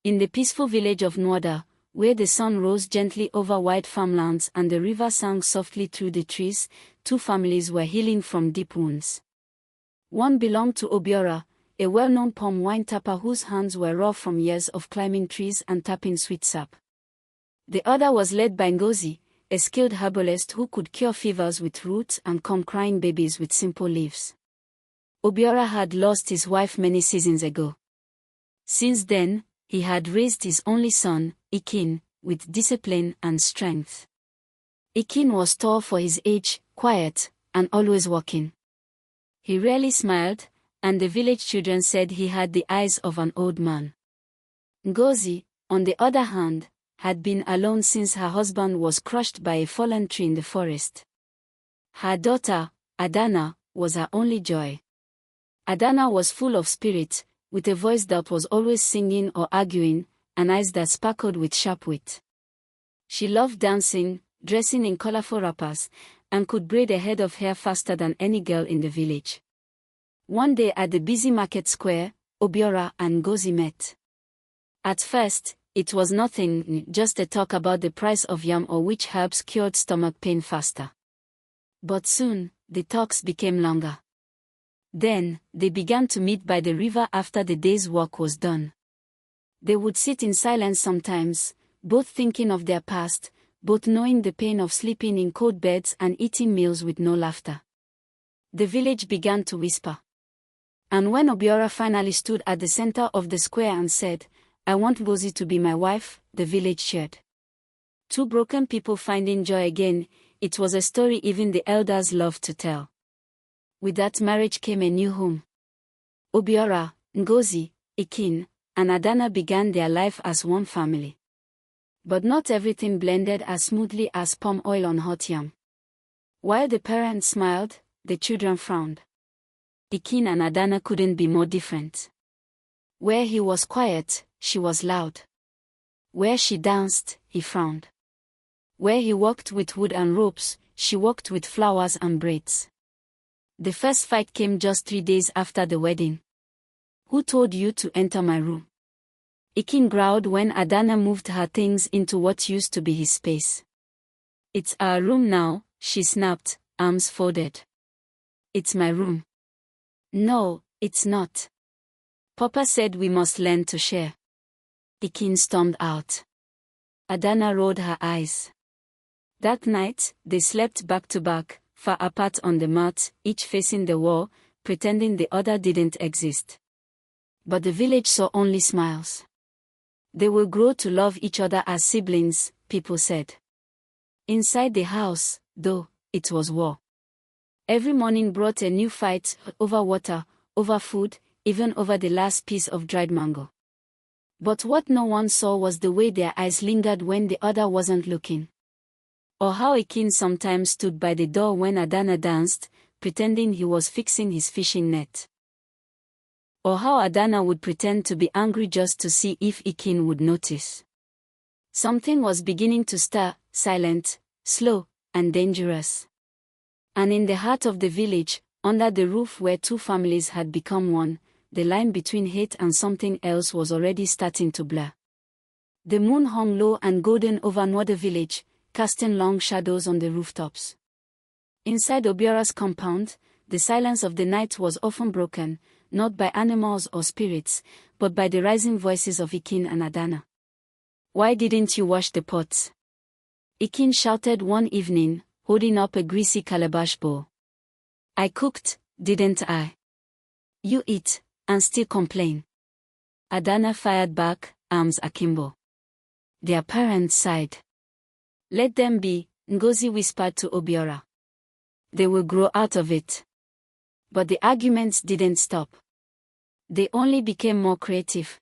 In the peaceful village of Nwada, where the sun rose gently over wide farmlands and the river sang softly through the trees, two families were healing from deep wounds. One belonged to Obiora, a well-known palm wine tapper whose hands were raw from years of climbing trees and tapping sweet sap. The other was led by Ngozi, a skilled herbalist who could cure fevers with roots and calm crying babies with simple leaves. Obiora had lost his wife many seasons ago. Since then, he had raised his only son, Ikin, with discipline and strength. Ikin was tall for his age, quiet, and always walking. He rarely smiled, and the village children said he had the eyes of an old man. Ngozi, on the other hand, had been alone since her husband was crushed by a fallen tree in the forest. Her daughter, Adanna, was her only joy. Adanna was full of spirit, with a voice that was always singing or arguing, and eyes that sparkled with sharp wit. She loved dancing, dressing in colorful wrappers, and could braid a head of hair faster than any girl in the village. One day at the busy market square, Obiora and Ngozi met. At first, it was nothing, just a talk about the price of yam or which herbs cured stomach pain faster. But soon, the talks became longer. Then, they began to meet by the river after the day's work was done. They would sit in silence sometimes, both thinking of their past, both knowing the pain of sleeping in cold beds and eating meals with no laughter. The village began to whisper. And when Obiora finally stood at the center of the square and said, "I want Ngozi to be my wife," the village cheered. Two broken people finding joy again, it was a story even the elders loved to tell. With that marriage came a new home. Obiora, Ngozi, Ikin, and Adanna began their life as one family. But not everything blended as smoothly as palm oil on hot yam. While the parents smiled, the children frowned. Ikin and Adanna couldn't be more different. Where he was quiet, she was loud. Where she danced, he frowned. Where he walked with wood and ropes, she walked with flowers and braids. The first fight came just 3 days after the wedding. "Who told you to enter my room?" Ikin growled when Adanna moved her things into what used to be his space. "It's our room now," she snapped, arms folded. "It's my room." "No, it's not. Papa said we must learn to share." Ikin stormed out. Adanna rolled her eyes. That night, they slept back to back, far apart on the mat, each facing the wall, pretending the other didn't exist. But the village saw only smiles. They will grow to love each other as siblings, people said. Inside the house, though, it was war. Every morning brought a new fight, over water, over food, even over the last piece of dried mango. But what no one saw was the way their eyes lingered when the other wasn't looking. Or how Ikin sometimes stood by the door when Adanna danced, pretending he was fixing his fishing net. Or how Adanna would pretend to be angry just to see if Ikin would notice. Something was beginning to stir, silent, slow, and dangerous. And in the heart of the village, under the roof where two families had become one, the line between hate and something else was already starting to blur. The moon hung low and golden over Nwada village, casting long shadows on the rooftops. Inside Obiora's compound, the silence of the night was often broken, not by animals or spirits, but by the rising voices of Ikin and Adanna. "Why didn't you wash the pots?" Ikin shouted one evening, holding up a greasy calabash bowl. "I cooked, didn't I? You eat, and still complain." Adanna fired back, arms akimbo. Their parents sighed. "Let them be," Ngozi whispered to Obiora. "They will grow out of it." But the arguments didn't stop. They only became more creative.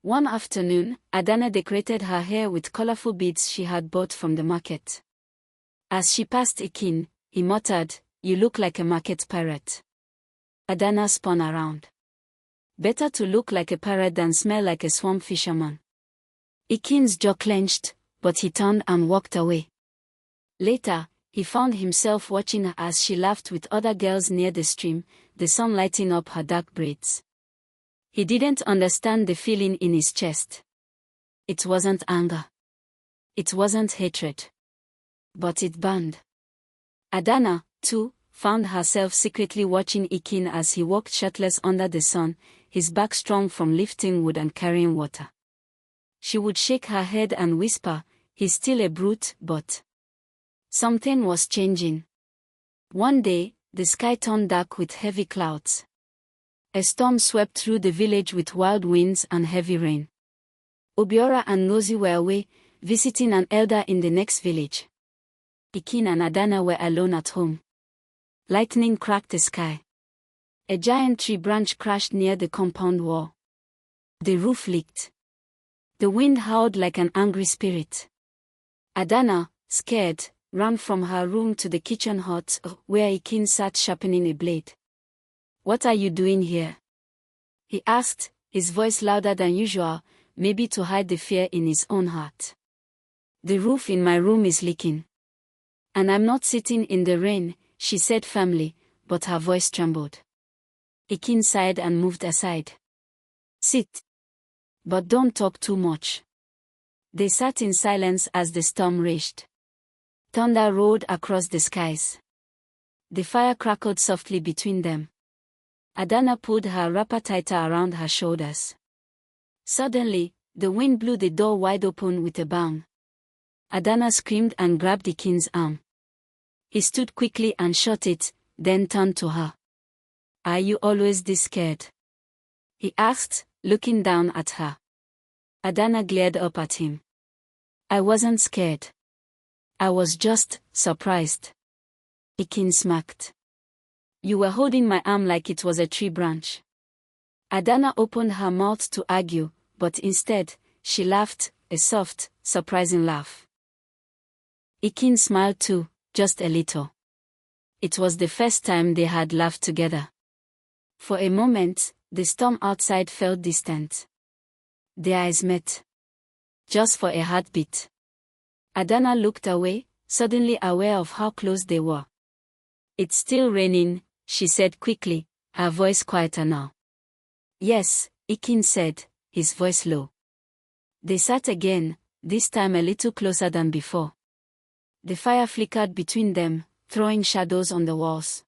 One afternoon, Adanna decorated her hair with colorful beads she had bought from the market. As she passed Ikin, he muttered, "You look like a market parrot." Adanna spun around. Better to look like a parrot than smell like a swamp fisherman. Ikin's jaw clenched, but he turned and walked away. Later, he found himself watching her as she laughed with other girls near the stream, the sun lighting up her dark braids. He didn't understand the feeling in his chest. It wasn't anger. It wasn't hatred. But it burned. Adanna, too, found herself secretly watching Ikin as he walked shirtless under the sun, his back strong from lifting wood and carrying water. She would shake her head and whisper, "He's still a brute," but something was changing. One day, the sky turned dark with heavy clouds. A storm swept through the village with wild winds and heavy rain. Obiora and Nnaji were away, visiting an elder in the next village. Ikin and Adanna were alone at home. Lightning cracked the sky. A giant tree branch crashed near the compound wall. The roof leaked. The wind howled like an angry spirit. Adanna, scared, ran from her room to the kitchen hut, where Ikin sat sharpening a blade. "What are you doing here?" he asked, his voice louder than usual, maybe to hide the fear in his own heart. "The roof in my room is leaking. And I'm not sitting in the rain," she said firmly, but her voice trembled. Ikin sighed and moved aside. "Sit. But don't talk too much." They sat in silence as the storm raged. Thunder roared across the skies. The fire crackled softly between them. Adanna pulled her wrapper tighter around her shoulders. Suddenly, the wind blew the door wide open with a bang. Adanna screamed and grabbed Ikin's arm. He stood quickly and shut it, then turned to her. "Are you always this scared?" he asked, looking down at her. Adanna glared up at him. "I wasn't scared. I was just surprised." Ikin smirked. "You were holding my arm like it was a tree branch." Adanna opened her mouth to argue, but instead, she laughed, a soft, surprising laugh. Ikin smiled too, just a little. It was the first time they had laughed together. For a moment, the storm outside felt distant. Their eyes met. Just for a heartbeat. Adanna looked away, suddenly aware of how close they were. "It's still raining," she said quickly, her voice quieter now. "Yes," Ikin said, his voice low. They sat again, this time a little closer than before. The fire flickered between them, throwing shadows on the walls.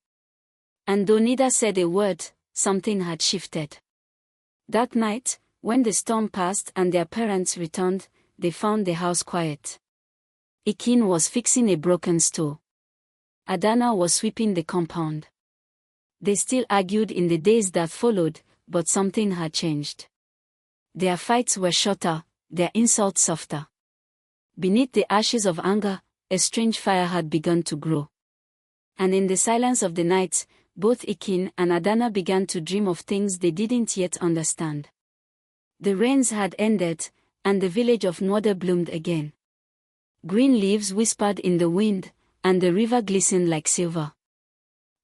And though neither said a word, something had shifted. That night, when the storm passed and their parents returned, they found the house quiet. Ikin was fixing a broken stove. Adanna was sweeping the compound. They still argued in the days that followed, but something had changed. Their fights were shorter, their insults softer. Beneath the ashes of anger, a strange fire had begun to grow. And in the silence of the night, both Ikin and Adanna began to dream of things they didn't yet understand. The rains had ended, and the village of Nnaji bloomed again. Green leaves whispered in the wind, and the river glistened like silver.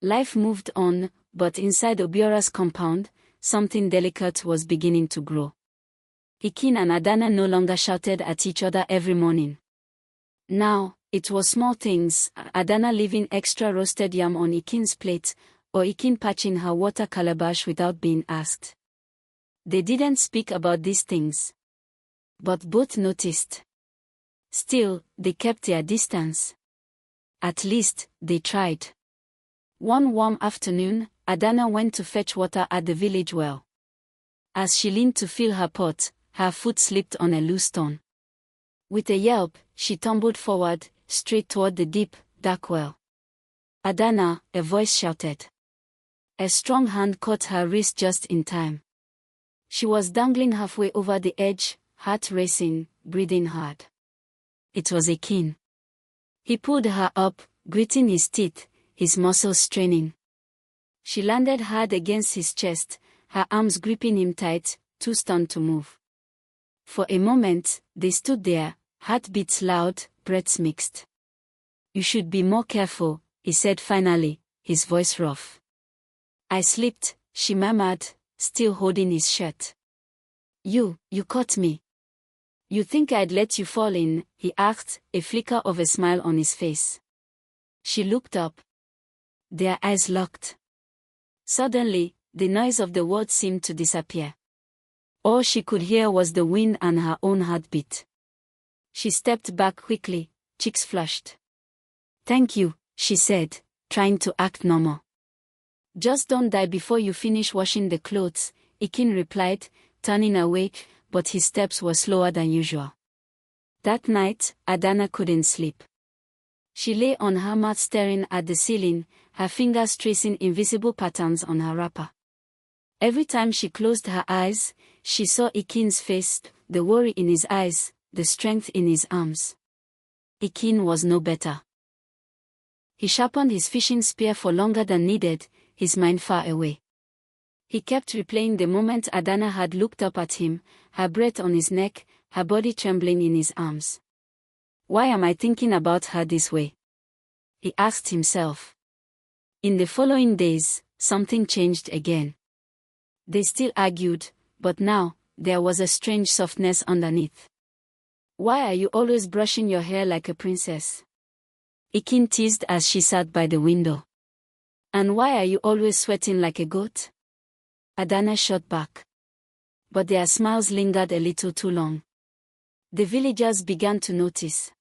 Life moved on, but inside Obiora's compound, something delicate was beginning to grow. Ikin and Adanna no longer shouted at each other every morning. Now, it was small things, Adanna leaving extra roasted yam on Ikin's plate, or Ikin patching her water calabash without being asked. They didn't speak about these things. But both noticed. Still, they kept their distance. At least, they tried. One warm afternoon, Adanna went to fetch water at the village well. As she leaned to fill her pot, her foot slipped on a loose stone. With a yelp, she tumbled forward, straight toward the deep, dark well. "Adanna," a voice shouted. A strong hand caught her wrist just in time. She was dangling halfway over the edge, heart racing, breathing hard. It was Ikin. He pulled her up, gritting his teeth, his muscles straining. She landed hard against his chest, her arms gripping him tight, too stunned to move. For a moment, they stood there, heartbeats loud, breaths mixed. "You should be more careful," he said finally, his voice rough. "I slipped," she murmured, still holding his shirt. You caught me." "You think I'd let you fall in?" he asked, a flicker of a smile on his face. She looked up. Their eyes locked. Suddenly, the noise of the world seemed to disappear. All she could hear was the wind and her own heartbeat. She stepped back quickly, cheeks flushed. "Thank you," she said, trying to act normal. "Just don't die before you finish washing the clothes," Ikin replied, turning away, but his steps were slower than usual. That night, Adanna couldn't sleep. She lay on her mat staring at the ceiling, her fingers tracing invisible patterns on her wrapper. Every time she closed her eyes, she saw Ikin's face, the worry in his eyes, the strength in his arms. Ikin was no better. He sharpened his fishing spear for longer than needed, his mind far away. He kept replaying the moment Adanna had looked up at him, her breath on his neck, her body trembling in his arms. "Why am I thinking about her this way?" he asked himself. In the following days, something changed again. They still argued, but now, there was a strange softness underneath. "Why are you always brushing your hair like a princess?" Ikin teased as she sat by the window. "And why are you always sweating like a goat?" Adanna shot back. But their smiles lingered a little too long. The villagers began to notice.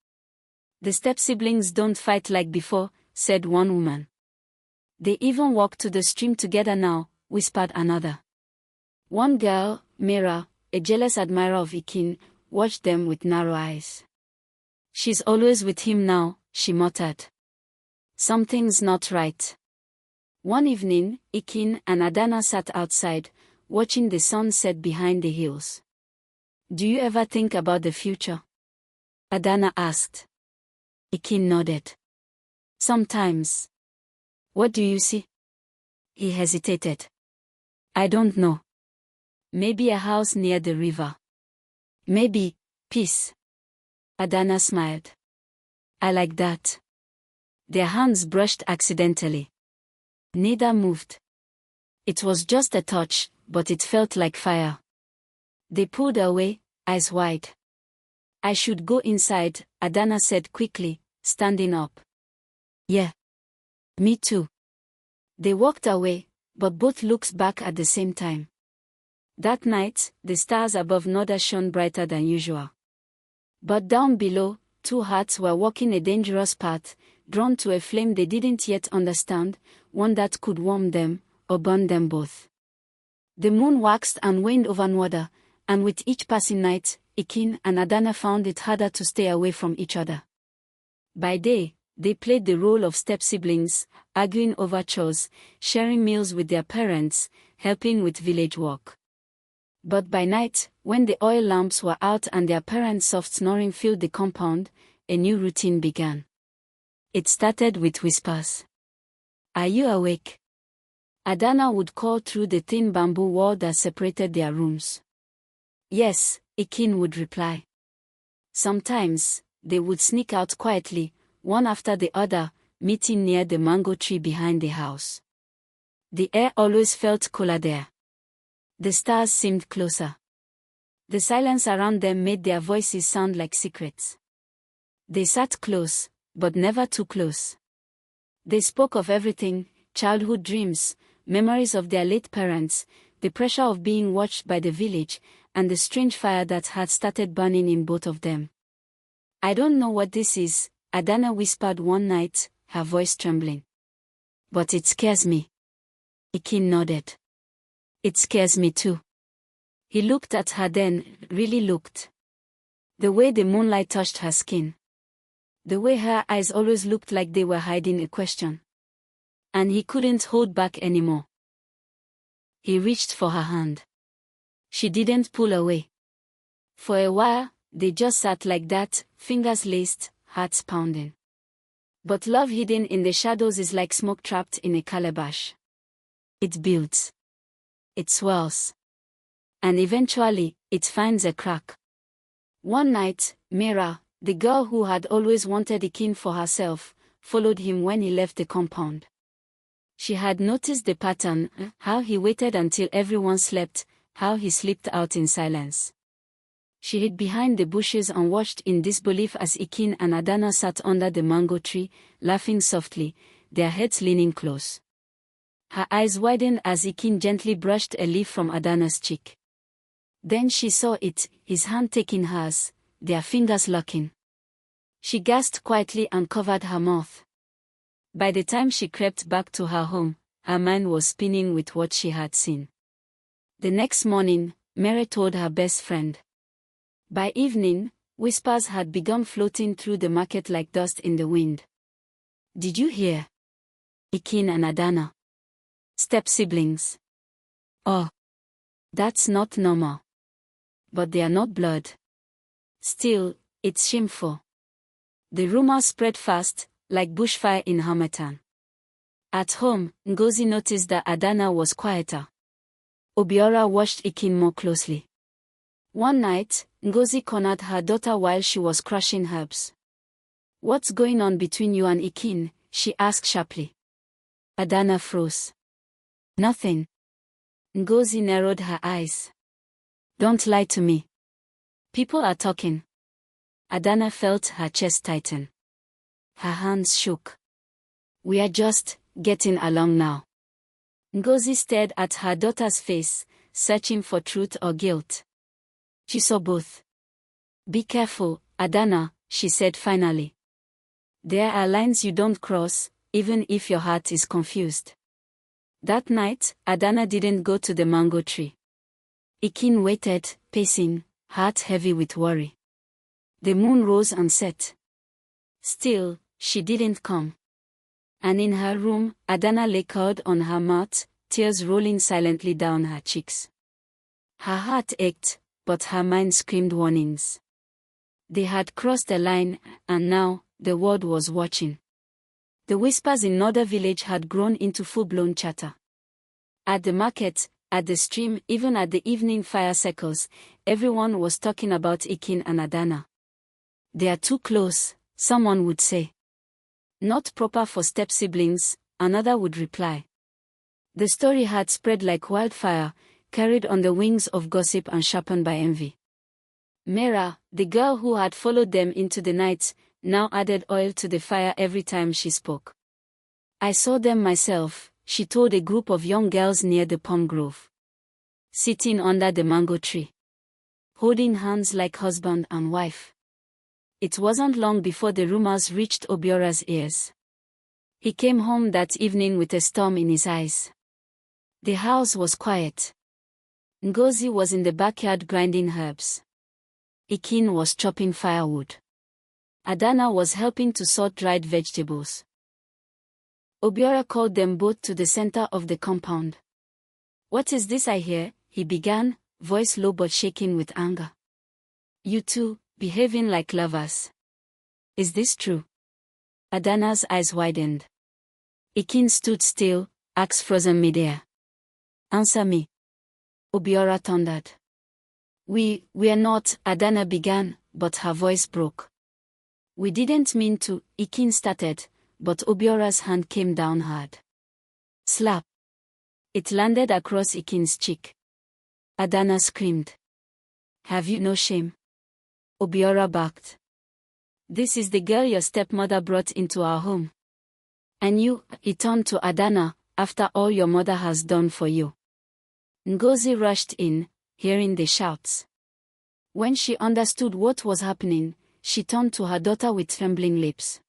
"The step-siblings don't fight like before," said one woman. "They even walk to the stream together now," whispered another. One girl, Mira, a jealous admirer of Ikin, watched them with narrow eyes. "She's always with him now," she muttered. "Something's not right." One evening, Ikin and Adanna sat outside, watching the sun set behind the hills. "Do you ever think about the future?" Adanna asked. Ikin nodded. "Sometimes." "What do you see?" He hesitated. "I don't know. Maybe a house near the river. Maybe peace." Adanna smiled. "I like that." Their hands brushed accidentally. Neither moved. It was just a touch, but it felt like fire. They pulled away, eyes wide. "I should go inside," Adanna said quickly, standing up. "Yeah. Me too." They walked away, but both looked back at the same time. That night, the stars above Nnaji shone brighter than usual. But down below, two hearts were walking a dangerous path, drawn to a flame they didn't yet understand, one that could warm them, or burn them both. The moon waxed and waned over Nnaji, and with each passing night, Ikin and Adanna found it harder to stay away from each other. By day, they played the role of step-siblings, arguing over chores, sharing meals with their parents, helping with village work. But by night, when the oil lamps were out and their parents' soft snoring filled the compound, a new routine began. It started with whispers. "Are you awake?" Adanna would call through the thin bamboo wall that separated their rooms. "Yes," Ikin would reply. Sometimes, they would sneak out quietly, one after the other, meeting near the mango tree behind the house. The air always felt cooler there. The stars seemed closer. The silence around them made their voices sound like secrets. They sat close, but never too close. They spoke of everything: childhood dreams, memories of their late parents, the pressure of being watched by the village, and the strange fire that had started burning in both of them. "I don't know what this is," Adanna whispered one night, her voice trembling. "But it scares me." Ikin nodded. "It scares me too." He looked at her then, really looked. The way the moonlight touched her skin. The way her eyes always looked like they were hiding a question. And he couldn't hold back anymore. He reached for her hand. She didn't pull away. For a while, they just sat like that, fingers laced, hearts pounding. But love hidden in the shadows is like smoke trapped in a calabash. It builds. It swells. And eventually, it finds a crack. One night, Mira, the girl who had always wanted Ikin for herself, followed him when he left the compound. She had noticed the pattern, how he waited until everyone slept, how he slipped out in silence. She hid behind the bushes and watched in disbelief as Ikin and Adanna sat under the mango tree, laughing softly, their heads leaning close. Her eyes widened as Ikin gently brushed a leaf from Adanna's cheek. Then she saw it, his hand taking hers, their fingers locking. She gasped quietly and covered her mouth. By the time she crept back to her home, her mind was spinning with what she had seen. The next morning, Mary told her best friend. By evening, whispers had begun floating through the market like dust in the wind. Did you hear? Ikin and Adanna. Step-siblings. Oh. That's not normal. But they are not blood. Still, it's shameful. The rumor spread fast, like bushfire in Harmattan. At home, Ngozi noticed that Adanna was quieter. Obiora watched Ikin more closely. One night, Ngozi cornered her daughter while she was crushing herbs. What's going on between you and Ikin? She asked sharply. Adanna froze. Nothing. Ngozi narrowed her eyes. Don't lie to me. People are talking. Adanna felt her chest tighten. Her hands shook. We are just getting along now. Ngozi stared at her daughter's face, searching for truth or guilt. She saw both. Be careful, Adanna, she said finally. There are lines you don't cross, even if your heart is confused. That night, Adanna didn't go to the mango tree. Ikin waited, pacing, heart heavy with worry. The moon rose and set. Still, she didn't come. And in her room, Adanna lay curled on her mat, tears rolling silently down her cheeks. Her heart ached, but her mind screamed warnings. They had crossed the line, and now, the world was watching. The whispers in Noda village had grown into full-blown chatter. At the market, at the stream, even at the evening fire circles, everyone was talking about Ikin and Adanna. They are too close, someone would say. Not proper for step-siblings, another would reply. The story had spread like wildfire, carried on the wings of gossip and sharpened by envy. Mera, the girl who had followed them into the night, now added oil to the fire every time she spoke. I saw them myself, she told a group of young girls near the palm grove. Sitting under the mango tree. Holding hands like husband and wife. It wasn't long before the rumors reached Obiora's ears. He came home that evening with a storm in his eyes. The house was quiet. Ngozi was in the backyard grinding herbs. Ikin was chopping firewood. Adanna was helping to sort dried vegetables. Obiora called them both to the center of the compound. What is this I hear? He began, voice low but shaking with anger. You two, behaving like lovers. Is this true? Adanna's eyes widened. Ikin stood still, axe frozen midair. Answer me. Obiora thundered. We're not, Adanna began, but her voice broke. We didn't mean to, Ikin started, but Obiora's hand came down hard. Slap. It landed across Ikin's cheek. Adanna screamed. Have you no shame? Obiora barked. This is the girl your stepmother brought into our home. And you, he turned to Adanna, after all your mother has done for you. Ngozi rushed in, hearing the shouts. When she understood what was happening, she turned to her daughter with trembling lips.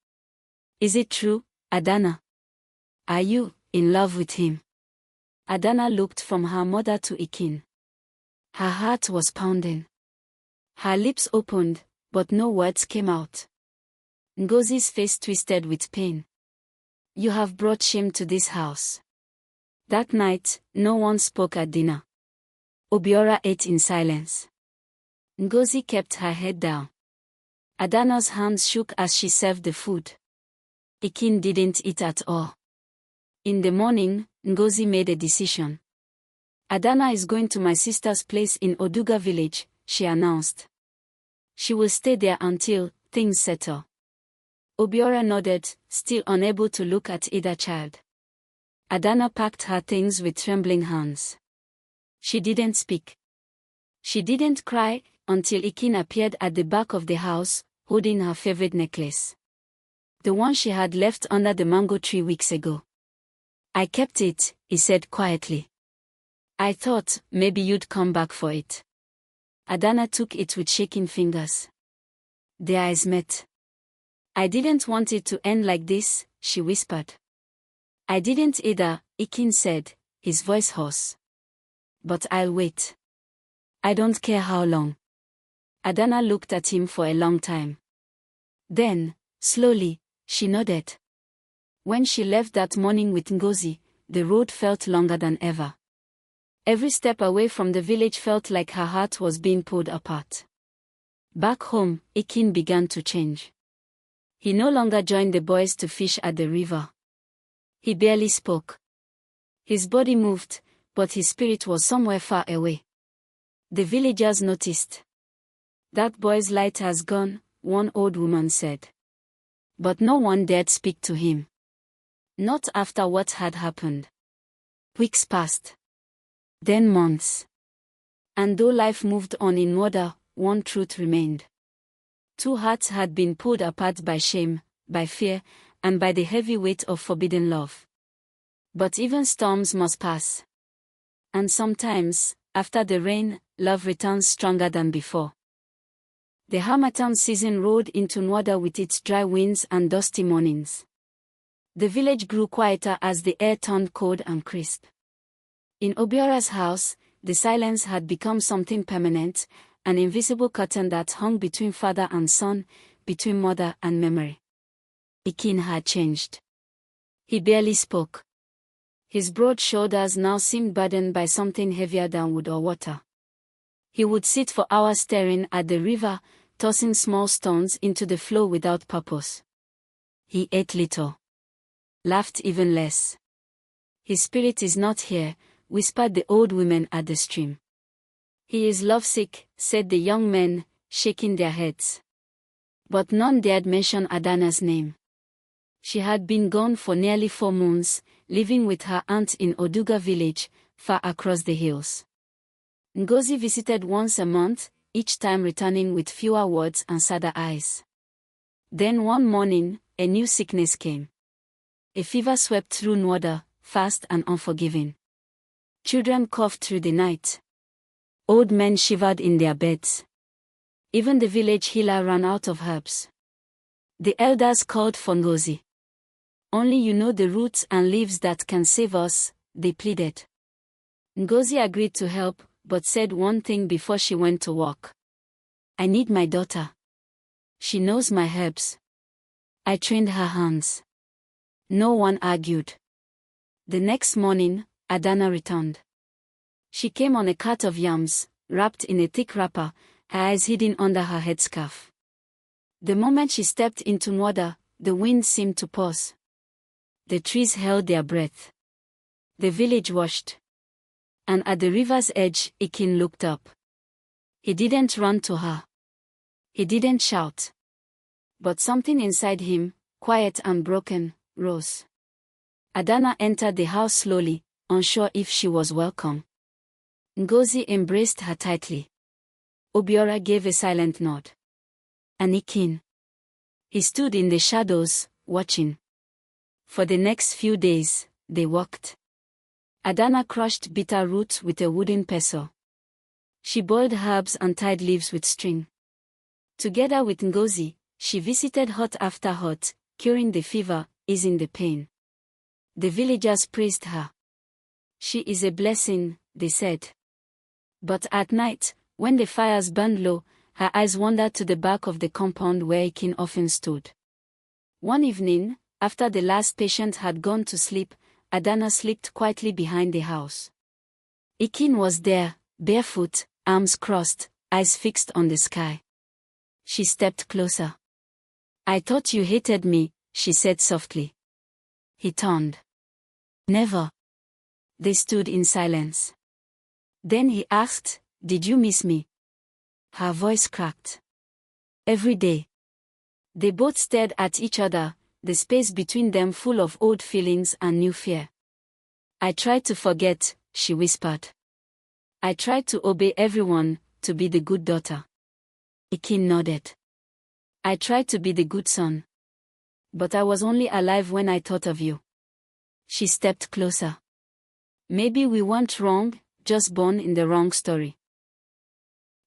Is it true, Adanna? Are you in love with him? Adanna looked from her mother to Ikin. Her heart was pounding. Her lips opened, but no words came out. Ngozi's face twisted with pain. You have brought shame to this house. That night, no one spoke at dinner. Obiora ate in silence. Ngozi kept her head down. Adanna's hands shook as she served the food. Ikin didn't eat at all. In the morning, Ngozi made a decision. Adanna is going to my sister's place in Oduga village, she announced. She will stay there until things settle. Obiora nodded, still unable to look at either child. Adanna packed her things with trembling hands. She didn't speak. She didn't cry until Ikin appeared at the back of the house, holding her favorite necklace. The one she had left under the mango tree weeks ago. I kept it, he said quietly. I thought maybe you'd come back for it. Adanna took it with shaking fingers. Their eyes met. I didn't want it to end like this, she whispered. I didn't either, Ikin said, his voice hoarse. But I'll wait. I don't care how long. Adanna looked at him for a long time. Then, slowly, she nodded. When she left that morning with Ngozi, the road felt longer than ever. Every step away from the village felt like her heart was being pulled apart. Back home, Ikin began to change. He no longer joined the boys to fish at the river. He barely spoke. His body moved, but his spirit was somewhere far away. The villagers noticed. That boy's light has gone, one old woman said. But no one dared speak to him. Not after what had happened. Weeks passed. Then months. And though life moved on in order, one truth remained. Two hearts had been pulled apart by shame, by fear, and by the heavy weight of forbidden love. But even storms must pass. And sometimes, after the rain, love returns stronger than before. The Harmattan season rolled into Nwada with its dry winds and dusty mornings. The village grew quieter as the air turned cold and crisp. In Obiora's house, the silence had become something permanent, an invisible curtain that hung between father and son, between mother and memory. Ikin had changed. He barely spoke. His broad shoulders now seemed burdened by something heavier than wood or water. He would sit for hours staring at the river, tossing small stones into the flow without purpose. He ate little. Laughed even less. His spirit is not here, whispered the old women at the stream. He is lovesick, said the young men, shaking their heads. But none dared mention Adanna's name. She had been gone for nearly 4 months, living with her aunt in Oduga village, far across the hills. Ngozi visited once a month, each time returning with fewer words and sadder eyes. Then one morning, a new sickness came. A fever swept through Nwada, fast and unforgiving. Children coughed through the night. Old men shivered in their beds. Even the village healer ran out of herbs. The elders called for Ngozi. Only you know the roots and leaves that can save us, they pleaded. Ngozi agreed to help, but said one thing before she went to work. I need my daughter. She knows my herbs. I trained her hands. No one argued. The next morning, Adanna returned. She came on a cart of yams, wrapped in a thick wrapper, her eyes hidden under her headscarf. The moment she stepped into Nwada, the wind seemed to pause. The trees held their breath. The village watched. And at the river's edge, Ikin looked up. He didn't run to her. He didn't shout. But something inside him, quiet and broken, rose. Adanna entered the house slowly, unsure if she was welcome. Ngozi embraced her tightly. Obiora gave a silent nod. And Ikin. He stood in the shadows, watching. For the next few days, they walked. Adanna crushed bitter roots with a wooden pestle. She boiled herbs and tied leaves with string. Together with Ngozi, she visited hut after hut, curing the fever, easing the pain. The villagers praised her. She is a blessing, they said. But at night, when the fires burned low, her eyes wandered to the back of the compound where Ikin often stood. One evening, after the last patient had gone to sleep, Adanna slipped quietly behind the house. Ikin was there, barefoot, arms crossed, eyes fixed on the sky. She stepped closer. I thought you hated me, she said softly. He turned. Never. They stood in silence. Then he asked, Did you miss me? Her voice cracked. Every day. They both stared at each other, the space between them full of old feelings and new fear. I tried to forget, she whispered. I tried to obey everyone, to be the good daughter. Ikin nodded. I tried to be the good son. But I was only alive when I thought of you. She stepped closer. Maybe we weren't wrong, just born in the wrong story.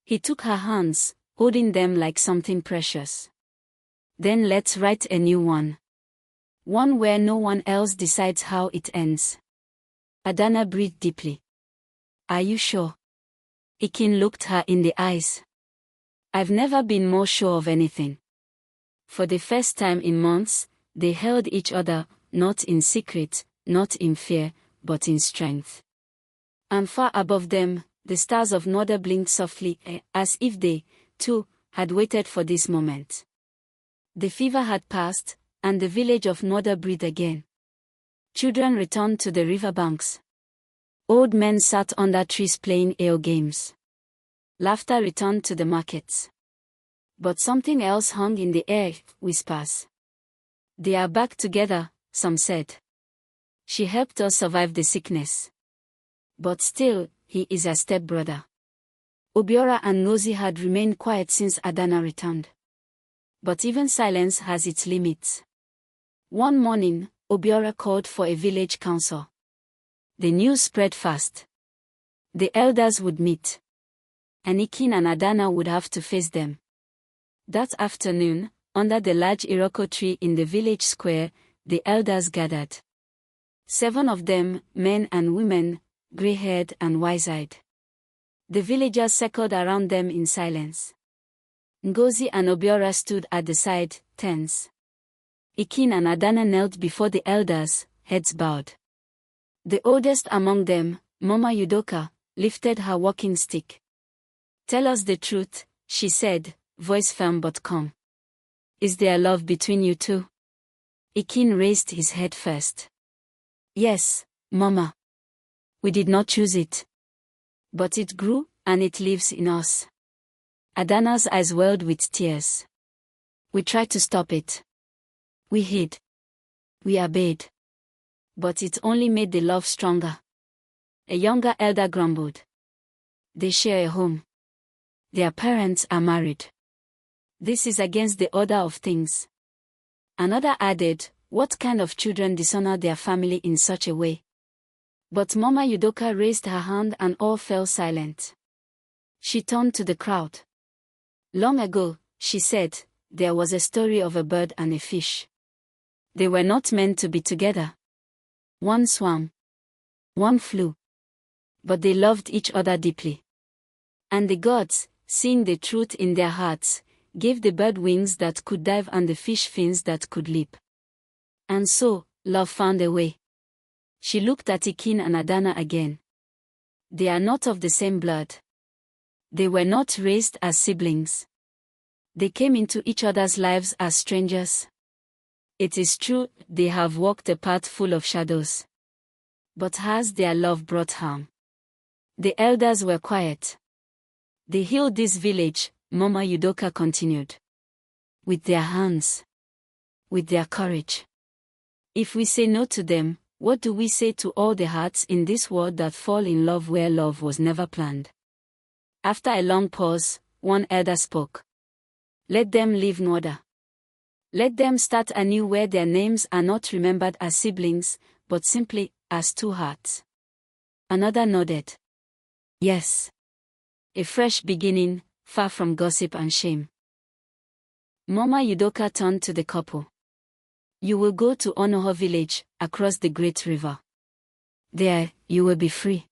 He took her hands, holding them like something precious. Then let's write a new one. One where no one else decides how it ends. Adanna breathed deeply. Are you sure? Ikin looked her in the eyes. I've never been more sure of anything. For the first time in months, they held each other, not in secret, not in fear, but in strength. And far above them, the stars of Nnaji blinked softly, as if they, too, had waited for this moment. The fever had passed, and the village of Nnaji breathed again. Children returned to the riverbanks. Old men sat under trees playing ale games. Laughter returned to the markets. But something else hung in the air, whispers. They are back together, some said. She helped us survive the sickness. But still, he is a stepbrother. Obiora and Nnaji had remained quiet since Adanna returned. But even silence has its limits. One morning, Obiora called for a village council. The news spread fast. The elders would meet. And Ikin and Adanna would have to face them. That afternoon, under the large Iroko tree in the village square, the elders gathered. 7 of them, men and women, gray-haired and wise-eyed. The villagers circled around them in silence. Ngozi and Obiora stood at the side, tense. Ikin and Adanna knelt before the elders, heads bowed. The oldest among them, Mama Udoka, lifted her walking stick. Tell us the truth, she said, voice firm but calm. Is there love between you two? Ikin raised his head first. Yes, Mama. We did not choose it. But it grew, and it lives in us. Adanna's eyes welled with tears. We tried to stop it. We hid. We obeyed. But it only made the love stronger. A younger elder grumbled. They share a home. Their parents are married. This is against the order of things. Another added, what kind of children dishonor their family in such a way? But Mama Udoka raised her hand and all fell silent. She turned to the crowd. Long ago, she said, there was a story of a bird and a fish. They were not meant to be together. One swam. One flew. But they loved each other deeply. And the gods, seeing the truth in their hearts, gave the bird wings that could dive and the fish fins that could leap. And so, love found a way. She looked at Ikin and Adanna again. They are not of the same blood. They were not raised as siblings. They came into each other's lives as strangers. It is true, they have walked a path full of shadows. But has their love brought harm? The elders were quiet. They healed this village, Mama Udoka continued. With their hands. With their courage. If we say no to them, what do we say to all the hearts in this world that fall in love where love was never planned? After a long pause, one elder spoke. Let them leave Nnaji. Let them start anew where their names are not remembered as siblings, but simply as 2 hearts. Another nodded. Yes. A fresh beginning, far from gossip and shame. Mama Udoka turned to the couple. You will go to Onoho village, across the great river. There, you will be free.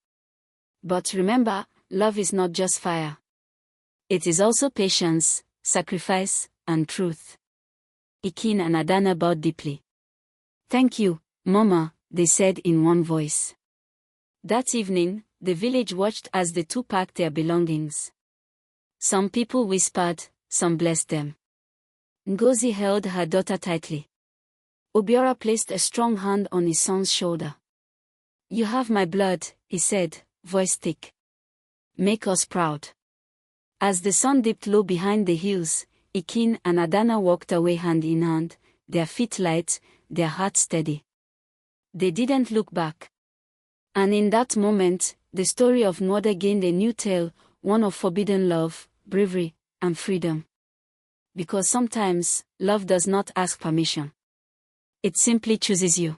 But remember, love is not just fire. It is also patience, sacrifice, and truth. Ikin and Adanna bowed deeply. Thank you, Mama, they said in one voice. That evening, the village watched as the two packed their belongings. Some people whispered, some blessed them. Ngozi held her daughter tightly. Obiora placed a strong hand on his son's shoulder. You have my blood, he said, voice thick. Make us proud. As the sun dipped low behind the hills, Ikin and Adanna walked away hand in hand, their feet light, their hearts steady. They didn't look back. And in that moment, the story of Nnaji gained a new tale, one of forbidden love, bravery, and freedom. Because sometimes, love does not ask permission. It simply chooses you.